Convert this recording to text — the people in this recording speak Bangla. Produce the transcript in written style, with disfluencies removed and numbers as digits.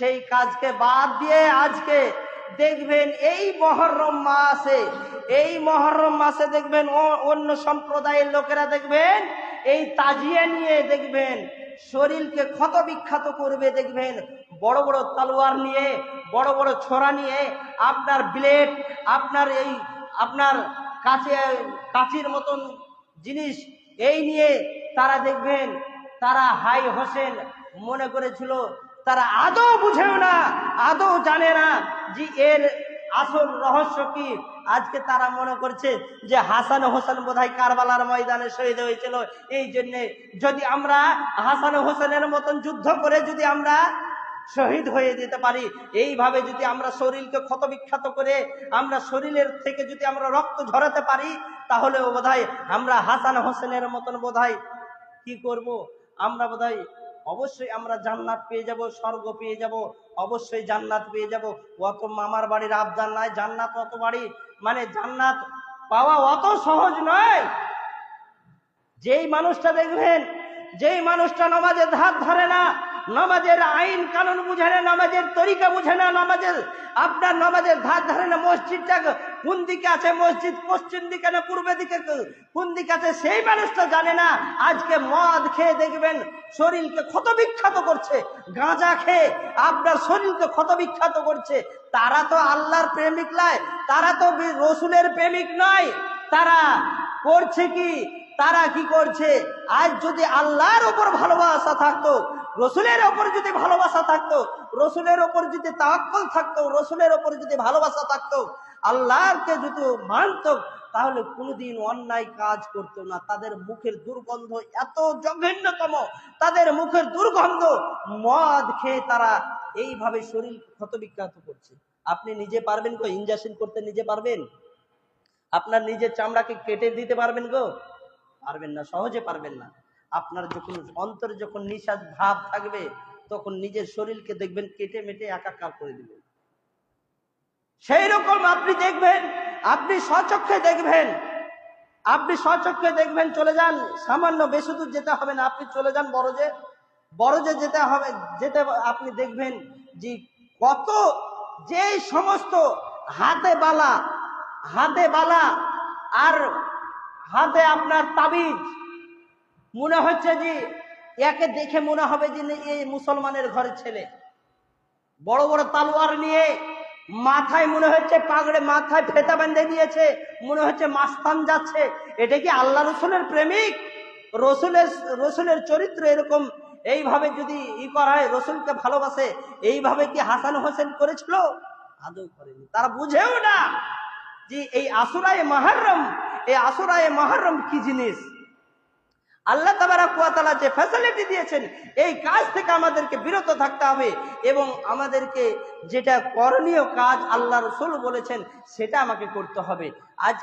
সেই কাজকে বাদ দিয়ে আজকে দেখবেন এই মহরম মাসে দেখবেন অন্য সম্প্রদায়ের লোকেরা দেখবেন এই তাজিয়া নিয়ে দেখবেন শরীরকে ক্ষত বিক্ষত করবে, দেখবেন বড় বড় তলোয়ার নিয়ে, বড় বড় ছোরা নিয়ে, আপনার ব্লেড, আপনার কাঁচির মতন জিনিস এই নিয়ে তারা দেখবেন, তারা হাই হোসেন মনে করেছিল, তারা আদৌ বুঝেও না, আদৌ জানে না যে এর আসল রহস্য কি। আজকে তারা মনে করছে যে হাসান হোসেন বোধহয় কারবালার ময়দানে শহীদ হয়েছিল, এই জন্য যদি আমরা হাসান হোসেনের মতন যুদ্ধ করে যদি আমরা শহীদ হয়ে যেতে পারি, এইভাবে যদি আমরা শরীরকে ক্ষত বিক্ষত করে আমরা শরীরের থেকে যদি আমরা রক্ত ঝরাতে পারি, তাহলে বোধহয় আমরা হাসান হোসেনের মতন বোধহয় কি করব, আমরা বোধহয় অবশ্যই আমরা জান্নাত পেয়ে যাব, স্বর্গ পেয়ে যাব, অবশ্যই জান্নাত পেয়ে যাব। অত মামার বাড়ির আবদার নয়, জান্নাত অত বাড়ি মানে জান্নাত পাওয়া অত সহজ নয়। যেই মানুষটা দেখবেন, যেই মানুষটা নামাজের ধার ধরে না, নামাজের আইন কানুন বুঝে না, নামাজের তরিকা বুঝে না, নামাজের ধার ধরে না, মসজিদটা কোন দিকে আছে, মসজিদ পশ্চিম দিকে না পূর্বে দিকে কোন দিকে আছে, সেই মানুষটা জানে না। আজকে মদ খেয়ে দেখবেন শরীরকে ক্ষত বিক্ষত করছে, গাঁজা খেয়ে আপনার শরীরকে ক্ষত বিক্ষত করছে। তারা তো আল্লাহর প্রেমিক নয়, তারা তো রসুলের প্রেমিক নয়। তারা করছে কি, তারা কি করছে, আজ যদি আল্লাহর উপর ভালোবাসা থাকতো, রসুলের ওপর যদি ভালোবাসা থাকতো, রসুলের ওপর যদি তাওয়াক্কুল থাকতো, রসুলের ওপর যদি ভালোবাসা থাকতো, আল্লাহকে যদি মানত, তাহলে কোনোদিন অন্যায় কাজ করতো না। তাদের মুখের দুর্গন্ধ এত জঘন্যতম, তাদের মুখের দুর্গন্ধ, মদ খেয়ে তারা এইভাবে শরীর ক্ষতবিক্ষত করছে। আপনি নিজে পারবেন গো ইনজেকশন করতে? নিজে পারবেন? আপনার নিজের চামড়াকে কেটে দিতে পারবেন গো? পারবেন না, সহজে পারবেন না। আপনার যখন অন্তরে যখন নিঃশ্বাস ভাব থাকবে, তখন নিজের শরীরকে দেখবেন কেটে মেটে একাকার করে দিবেন। সেই রকম আপনি দেখবেন, আপনি স্বচক্ষে দেখবেন, চলে যান, সামান্য বেশি দূর যেতে হবে না, আপনি চলে যান বড়জে যেতে হবে, আপনি দেখবেন যে কত, যে সমস্ত হাতে বালা আর হাতে আপনার তাবিজ, মনে হচ্ছে যে একে দেখে মনে হবে যে এই মুসলমানের ঘরের ছেলে। বড় বড় তালোয়ার নিয়ে, মাথায় মনে হচ্ছে পাগড়ে, মাথায় ফেতা বেঁধে দিয়েছে, মনে হচ্ছে মাস্তান যাচ্ছে। এটা কি আল্লাহ রসুলের প্রেমিক? রসুলের চরিত্র এরকম এইভাবে যদি করা হয়, রসুলকে ভালোবাসে, এইভাবে কি হাসান হোসেন করেছিল? আদৌ করেনি। তারা বুঝেও না যে এই আশুরায়ে মুহররম কি জিনিস। আল্লাহ তাবারক ওয়া তাআলা যে ফ্যাসিলিটি দিয়েছেন, এই কাজ থেকে আমাদেরকে বিরত থাকতে হবে এবং আমাদেরকে যেটা করণীয় কাজ আল্লাহ রাসূল বলেছেন সেটা আমাকে করতে হবে। আজ